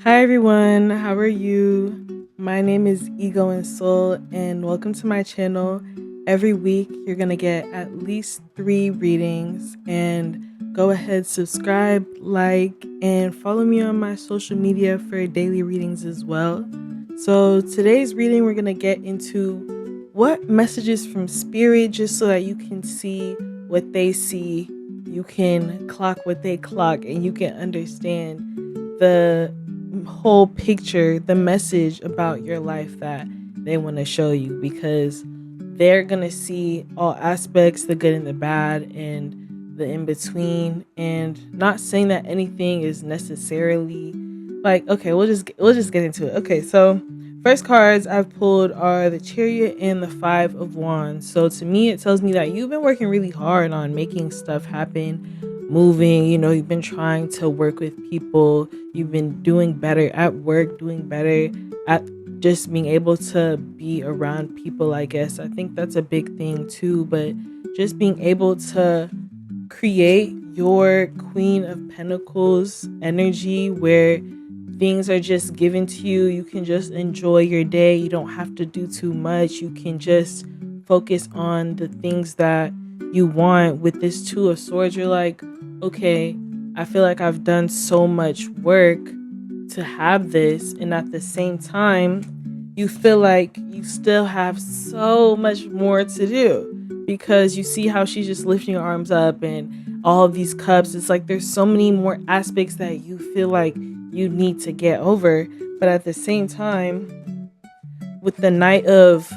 Hi everyone, how are you? My name is Ego and Soul, and welcome to my channel. Every week, you're gonna get at least 3 readings, and go ahead, subscribe, like, and follow me on my social media for daily readings as well. So, today's reading, we're gonna get into what messages from spirit, just so that you can see what they see, you can clock what they clock, and you can understand the whole picture, the message about your life that they want to show you, because they're going to see all aspects, the good and the bad and the in between. And not saying that anything is necessarily like, okay, we'll just get into it. Okay, so first cards I've pulled are the Chariot and the Five of Wands. So to me, it tells me that you've been working really hard on making stuff happen, moving. You've been trying to work with people. You've been doing better at work, doing better at just being able to be around people, I guess. I think that's a big thing too, but just being able to create your Queen of Pentacles energy where things are just given to you. You can just enjoy your day. You don't have to do too much. You can just focus on the things that you want. With this Two of Swords, you're like, okay, I feel like I've done so much work to have this. And at the same time, you feel like you still have so much more to do, because you see how she's just lifting her arms up and all of these cups. It's like there's so many more aspects that you feel like you need to get over. But at the same time, with the Knight of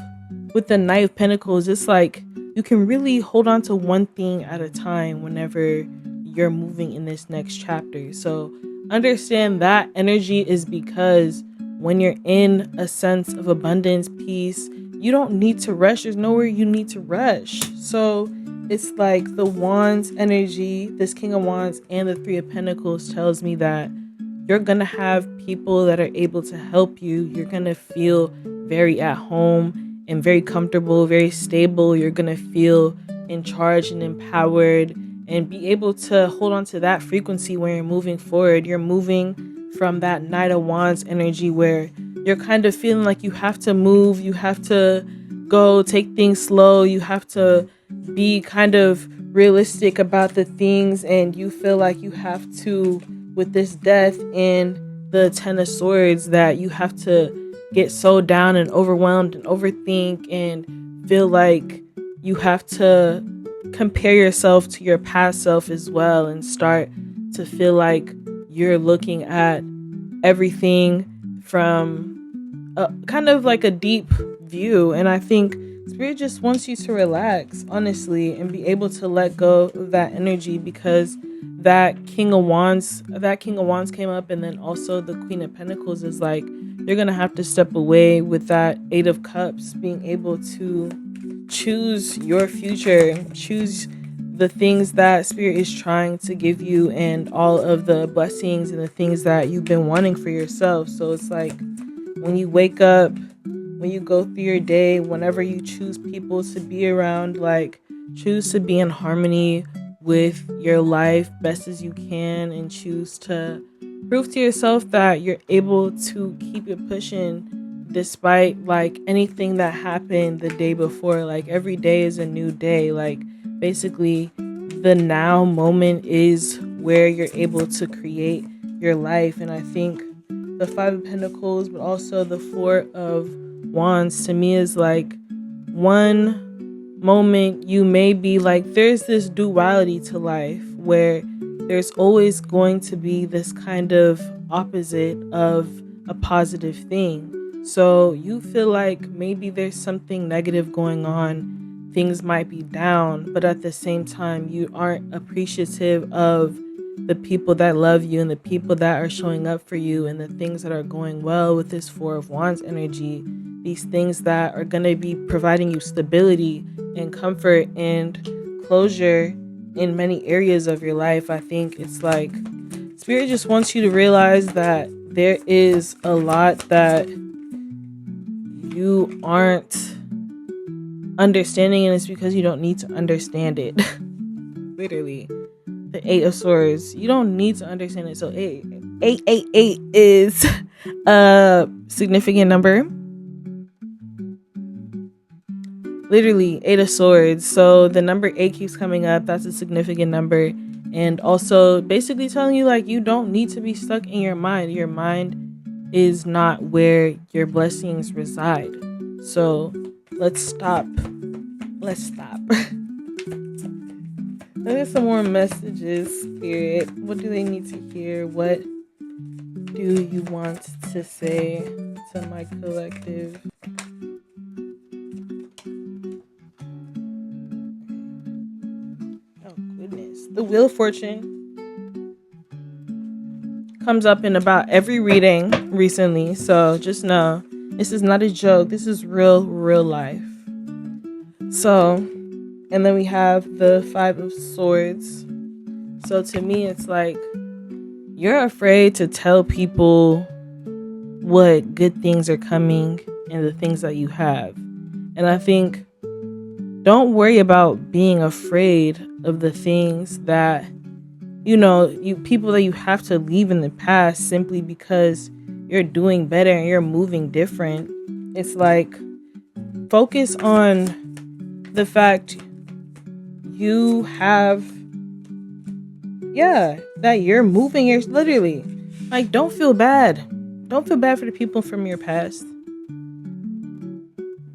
Pentacles, it's like you can really hold on to one thing at a time whenever you're moving in this next chapter. So understand that energy is because when you're in a sense of abundance, peace, you don't need to rush. There's nowhere you need to rush. So it's like the Wands energy, this King of Wands and the Three of Pentacles tells me that you're gonna have people that are able to help you. You're gonna feel very at home and very comfortable, very stable. You're gonna feel in charge and empowered and be able to hold on to that frequency when you're moving forward. You're moving from that Knight of Wands energy where you're kind of feeling like you have to move, you have to go take things slow, you have to be kind of realistic about the things, and you feel like you have to, with this Death and the Ten of Swords, that you have to get so down and overwhelmed and overthink and feel like you have to compare yourself to your past self as well, and start to feel like you're looking at everything from a kind of like a deep view. And I think spirit just wants you to relax, honestly, and be able to let go of that energy, because that King of Wands came up, and then also the Queen of Pentacles is like you're gonna have to step away with that Eight of Cups, being able to choose your future, choose the things that spirit is trying to give you, and all of the blessings and the things that you've been wanting for yourself. So it's like when you wake up, when you go through your day, whenever you choose people to be around, like choose to be in harmony with your life best as you can, and choose to prove to yourself that you're able to keep it pushing despite like anything that happened the day before. Like every day is a new day. Like basically the now moment is where you're able to create your life. And I think the Five of Pentacles, but also the Four of Wands, to me is like one moment you may be like, there's this duality to life where there's always going to be this kind of opposite of a positive thing. So you feel like maybe there's something negative going on, things might be down, but at the same time, you aren't appreciative of the people that love you and the people that are showing up for you and the things that are going well with this Four of Wands energy. These things that are going to be providing you stability and comfort and closure in many areas of your life. I think it's like spirit just wants you to realize that there is a lot that you aren't understanding, and it's because you don't need to understand it. Literally, the Eight of Swords, you don't need to understand it. So 888 is a significant number. Literally, 8 of Swords. So the number 8 keeps coming up. That's a significant number. And also basically telling you like you don't need to be stuck in your mind. Your mind is not where your blessings reside. So let's stop. Let's stop. Let's get some more messages, Spirit. What do they need to hear? What do you want to say to my collective? Oh, goodness. The Wheel of Fortune comes up in about every reading recently. So just know this is not a joke. This is real life. So, and then we have the 5 of Swords. So to me, it's like you're afraid to tell people what good things are coming and the things that you have. And I think don't worry about being afraid of the things that you people that you have to leave in the past simply because you're doing better and you're moving different. It's like focus on the fact you have that you're moving. You're literally like don't feel bad for the people from your past.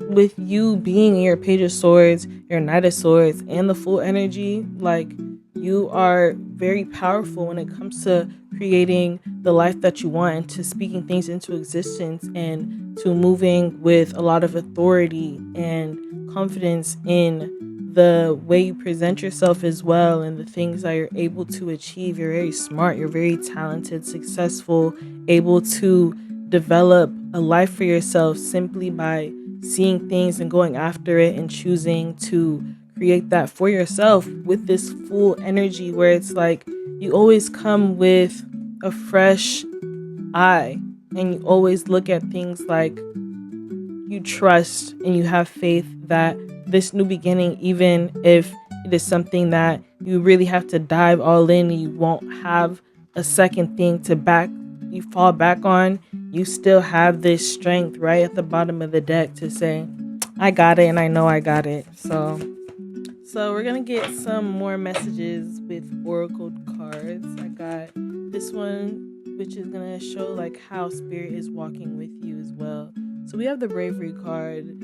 With you being in your Page of Swords, your Knight of Swords, and the Full energy, like you are very powerful when it comes to creating the life that you want and to speaking things into existence and to moving with a lot of authority and confidence in the way you present yourself as well and the things that you're able to achieve. You're very smart, you're very talented, successful, able to develop a life for yourself simply by seeing things and going after it and choosing to create that for yourself with this full energy where it's like you always come with a fresh eye and you always look at things like you trust and you have faith that this new beginning, even if it is something that you really have to dive all in and you won't have a second thing to you fall back on, you still have this strength right at the bottom of the deck to say, I got it and I know I got it. So we're going to get some more messages with oracle cards. I got this one, which is going to show like how spirit is walking with you as well. So we have the Bravery card.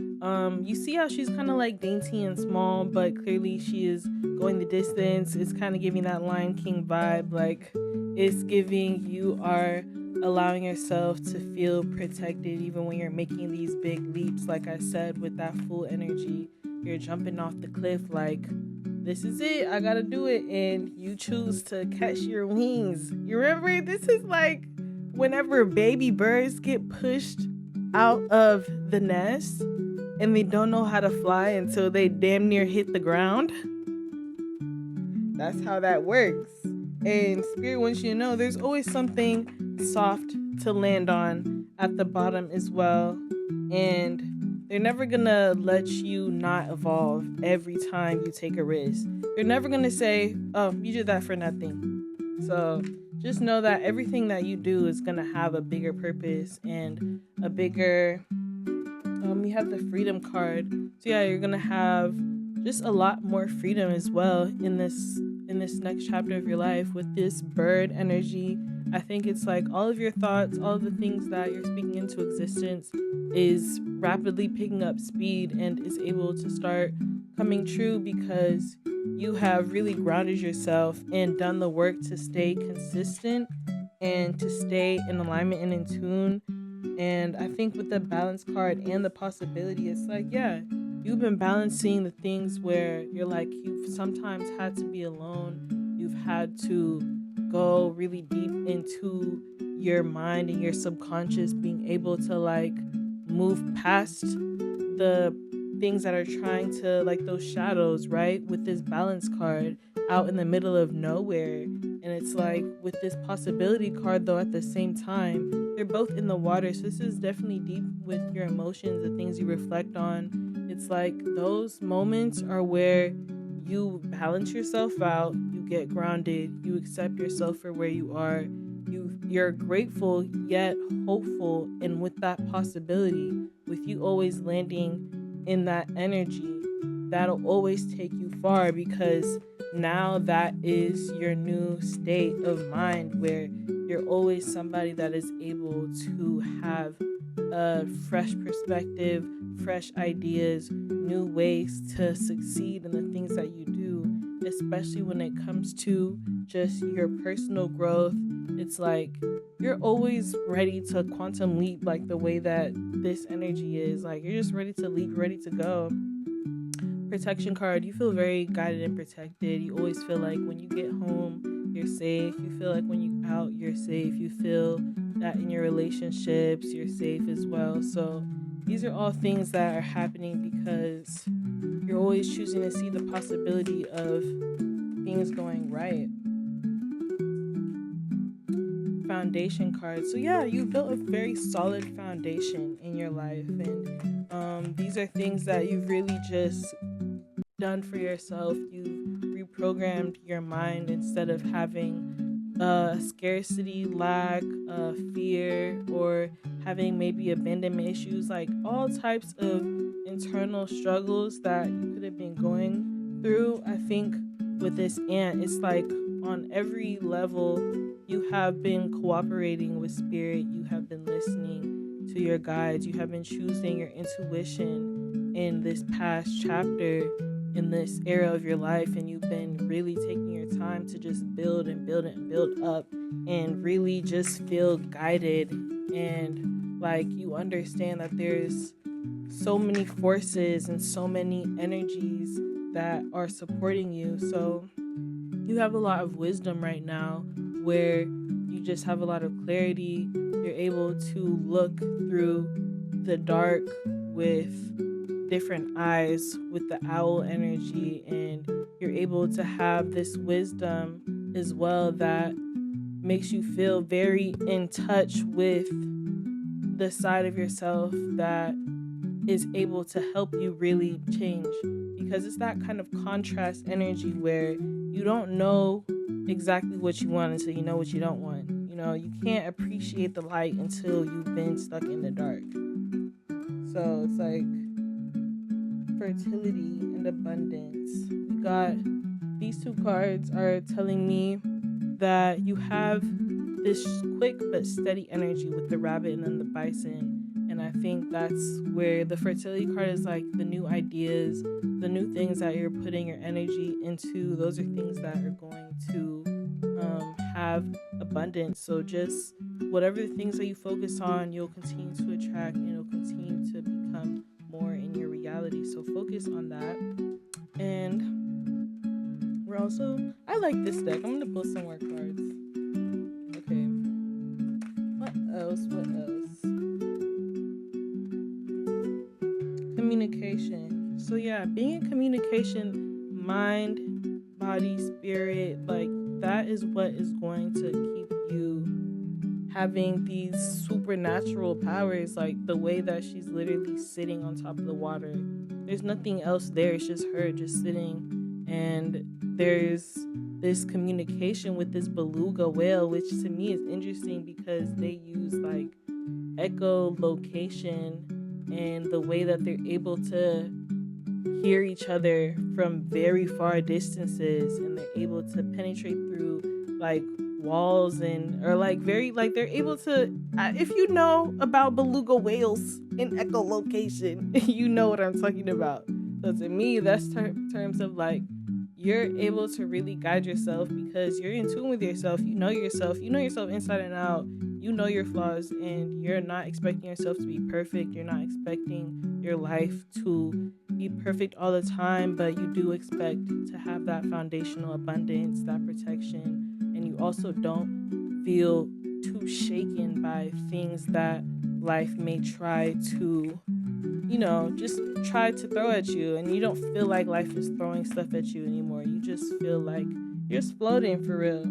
You see how she's kind of like dainty and small, but clearly she is going the distance. It's kind of giving that Lion King vibe. Like it's giving you are allowing yourself to feel protected even when you're making these big leaps. Like I said, with that full energy, you're jumping off the cliff like, this is it, I gotta do it. And you choose to catch your wings. You remember, this is like whenever baby birds get pushed out of the nest and they don't know how to fly until they damn near hit the ground. That's how that works. And Spirit wants you to know there's always something soft to land on at the bottom as well. And they're never gonna let you not evolve every time you take a risk. They're never gonna say, oh, you did that for nothing. So just know that everything that you do is gonna have a bigger purpose and a bigger you have the Freedom card. So yeah, you're gonna have just a lot more freedom as well in this next chapter of your life with this bird energy. I think it's like all of your thoughts, all of the things that you're speaking into existence is rapidly picking up speed and is able to start coming true because you have really grounded yourself and done the work to stay consistent and to stay in alignment and in tune. And I think with the Balance card and the Possibility, it's like, yeah, you've been balancing the things where you're like, you've sometimes had to be alone. You've had to go really deep into your mind and your subconscious, being able to like move past the things that are trying to, like those shadows, right? With this Balance card out in the middle of nowhere. And it's like with this Possibility card, though, at the same time, they're both in the water. So this is definitely deep with your emotions, the things you reflect on. It's like those moments are where you balance yourself out, you get grounded, you accept yourself for where you are, you you're grateful yet hopeful, and with that possibility, with you always landing in that energy, that'll always take you far, because now that is your new state of mind, where you're always somebody that is able to have a fresh perspective, fresh ideas, new ways to succeed in the things that you do, especially when it comes to just your personal growth. It's like you're always ready to quantum leap, like the way that this energy is. Like you're just ready to leap, ready to go. Protection card, you feel very guided and protected. You always feel like when you get home, you're safe. You feel like when you out, you're safe. You feel that in your relationships, you're safe as well. So these are all things that are happening because you're always choosing to see the possibility of things going right. Foundation card. So yeah, you built a very solid foundation in your life, and these are things that you've really just done for yourself. You've reprogrammed your mind instead of having scarcity, lack, fear, or having maybe abandonment issues, like all types of internal struggles that you could have been going through. I think with this ant, it's like on every level, you have been cooperating with spirit, you have been listening to your guides, you have been choosing your intuition in this past chapter, in this era of your life, and you've been really taking your time to just build and build and build up and really just feel guided, and like you understand that there's so many forces and so many energies that are supporting you. So you have a lot of wisdom right now, where you just have a lot of clarity. You're able to look through the dark with different eyes, with the owl energy, and you're able to have this wisdom as well that makes you feel very in touch with the side of yourself that is able to help you really change, because it's that kind of contrast energy where you don't know exactly what you want until you know what you don't want. You know, you can't appreciate the light until you've been stuck in the dark. So it's like fertility and abundance. We got these two cards are telling me that you have this quick but steady energy with the rabbit and then the bison. And I think that's where the fertility card is like the new ideas, the new things that you're putting your energy into. Those are things that are going to have abundance. So just whatever the things that you focus on, you'll continue to attract, and it'll continue to become more in your reality. So focus on that. And we're also, I like this deck. I'm gonna pull some more cards. Okay. What else? What else? Communication. So yeah, being in communication, mind, body, spirit, like that is what is going to keep you having these supernatural powers, like the way that she's literally sitting on top of the water. There's nothing else there. It's just her just sitting, and there's this communication with this beluga whale, which to me is interesting because they use like echolocation and the way that they're able to hear each other from very far distances, and they're able to penetrate through like walls, and or like very like they're able to if you know about beluga whales in echolocation, you know what I'm talking about. So to me, that's terms of like you're able to really guide yourself because you're in tune with yourself. You know yourself inside and out. You know your flaws, and you're not expecting yourself to be perfect. You're not expecting your life to be perfect all the time, but you do expect to have that foundational abundance, that protection, and you also don't feel too shaken by things that life may try to, just try to throw at you, and you don't feel like life is throwing stuff at you anymore. You just feel like you're just floating for real.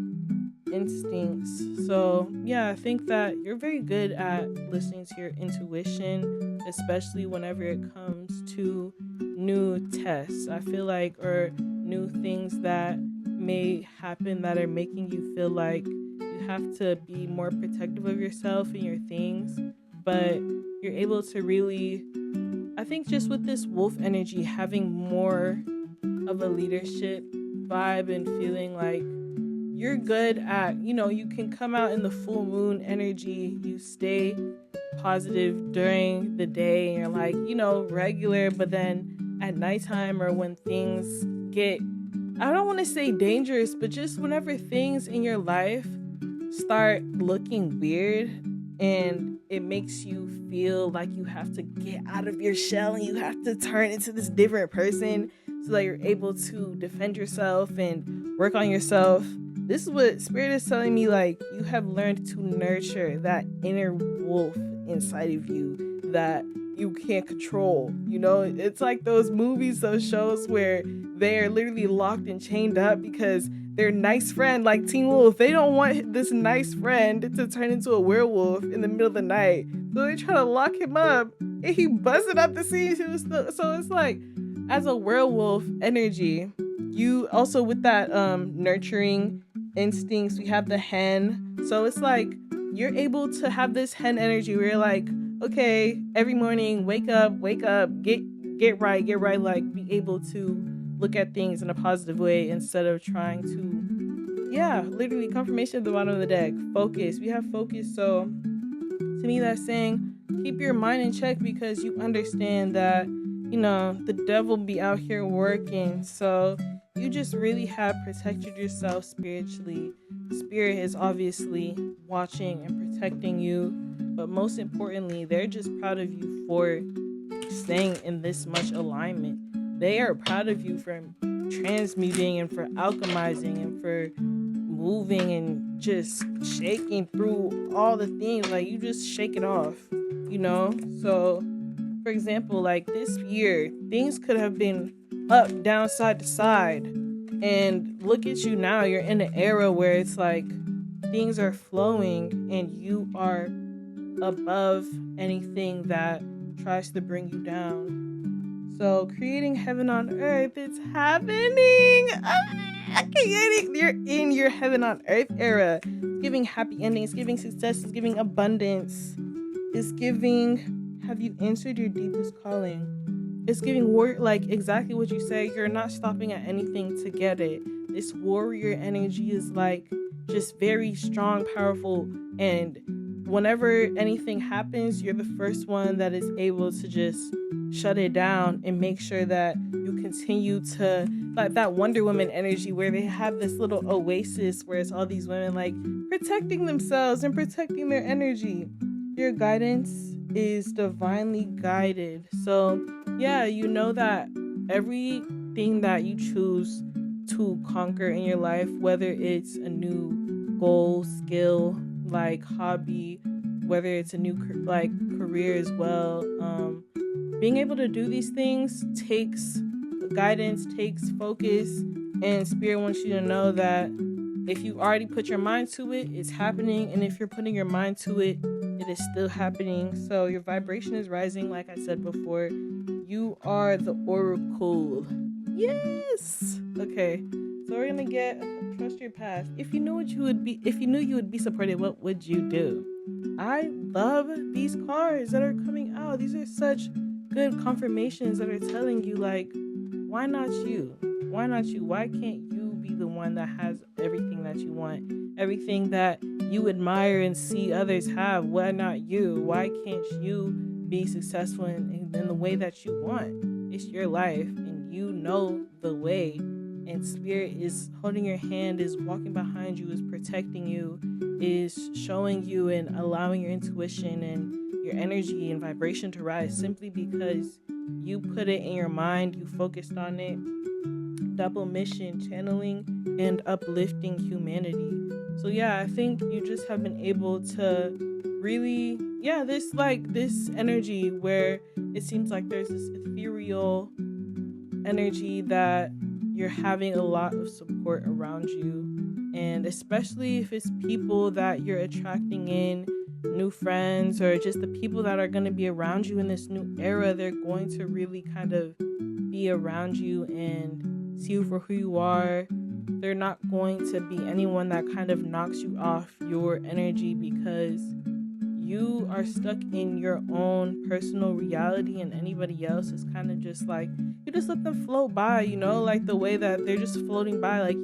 Instincts. So yeah, I think that you're very good at listening to your intuition, especially whenever it comes to new tests. I feel like, or new things that may happen that are making you feel like you you have to be more protective of yourself and your things, but you're able to really, I think, just with this wolf energy, having more of a leadership vibe and feeling like you're good at, you can come out in the full moon energy, you stay positive during the day, and you're like, regular, but then at nighttime or when things get, I don't want to say dangerous, but just whenever things in your life start looking weird and it makes you feel like you have to get out of your shell and you have to turn into this different person so that you're able to defend yourself and work on yourself. This is what Spirit is telling me, like, you have learned to nurture that inner wolf inside of you that you can't control. It's like those movies, those shows where they're literally locked and chained up because their nice friend, like Teen Wolf, they don't want this nice friend to turn into a werewolf in the middle of the night. So they try to lock him up and he busted up the scene. So it's like, as a werewolf energy, you also with that nurturing instincts, we have the hen. So it's like you're able to have this hen energy where you're like, okay, every morning, wake up, get right, like be able to look at things in a positive way instead of trying to, literally confirmation at the bottom of the deck. Focus. We have focus. So to me, that's saying keep your mind in check because you understand that, the devil be out here working. So you just really have protected yourself spiritually. Spirit is obviously watching and protecting you, but most importantly, they're just proud of you for staying in this much alignment. They are proud of you for transmuting and for alchemizing and for moving and just shaking through all the things. Like, you just shake it off, So, for example, like this year, things could have been up, down, side to side. And look at you now. You're in an era where it's like things are flowing and you are above anything that tries to bring you down. So creating heaven on earth, it's happening. You're in your heaven on earth era. It's giving happy endings, giving success, it's giving abundance. It's giving, have you answered your deepest calling? It's giving work, like exactly what you say. You're not stopping at anything to get it. This warrior energy is like just very strong, powerful, and whenever anything happens, you're the first one that is able to just shut it down and make sure that you continue to, like that Wonder Woman energy where they have this little oasis where it's all these women like protecting themselves and protecting their energy. Your guidance is divinely guided. So yeah, you know that everything that you choose to conquer in your life, whether it's a new goal, skill, like hobby, whether it's a new career as well, being able to do these things takes guidance, takes focus, and Spirit wants you to know that if you already put your mind to it, it's happening, and if you're putting your mind to it, it is still happening. So your vibration is rising. Like I said before, you are the oracle. Yes. Okay, so we're gonna get trust your path. If you knew you would be supported, what would you do? I love these cards that are coming out. These are such good confirmations that are telling you, like, why not you? Why not you? Why can't you be the one that has everything that you want? Everything that you admire and see others have. Why not you? Why can't you be successful in the way that you want? It's your life and you know the way. And Spirit is holding your hand, is walking behind you, is protecting you, is showing you and allowing your intuition and your energy and vibration to rise simply because you put it in your mind, you focused on it. Double mission, channeling and uplifting humanity. So yeah, I think you just have been able to really, this energy where it seems like there's this ethereal energy that you're having a lot of support around you. And especially if it's people that you're attracting in, new friends, or just the people that are going to be around you in this new era, they're going to really kind of be around you and see you for who you are, they're not going to be anyone that kind of knocks you off your energy, because you are stuck in your own personal reality, and anybody else is kind of just like, you just let them float by, like the way that they're just floating by. Like,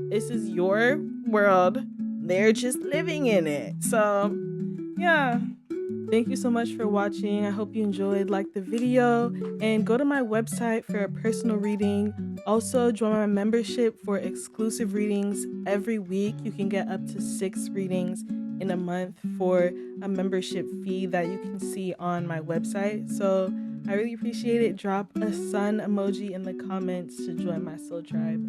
this is your world, they're just living in it. So yeah, thank you so much for watching. I hope you enjoyed. Like the video and go to my website for a personal reading. Also join my membership for exclusive readings every week. You can get up to 6 readings in a month for a membership fee that you can see on my website. So I really appreciate it. Drop a sun emoji in the comments to join my soul tribe.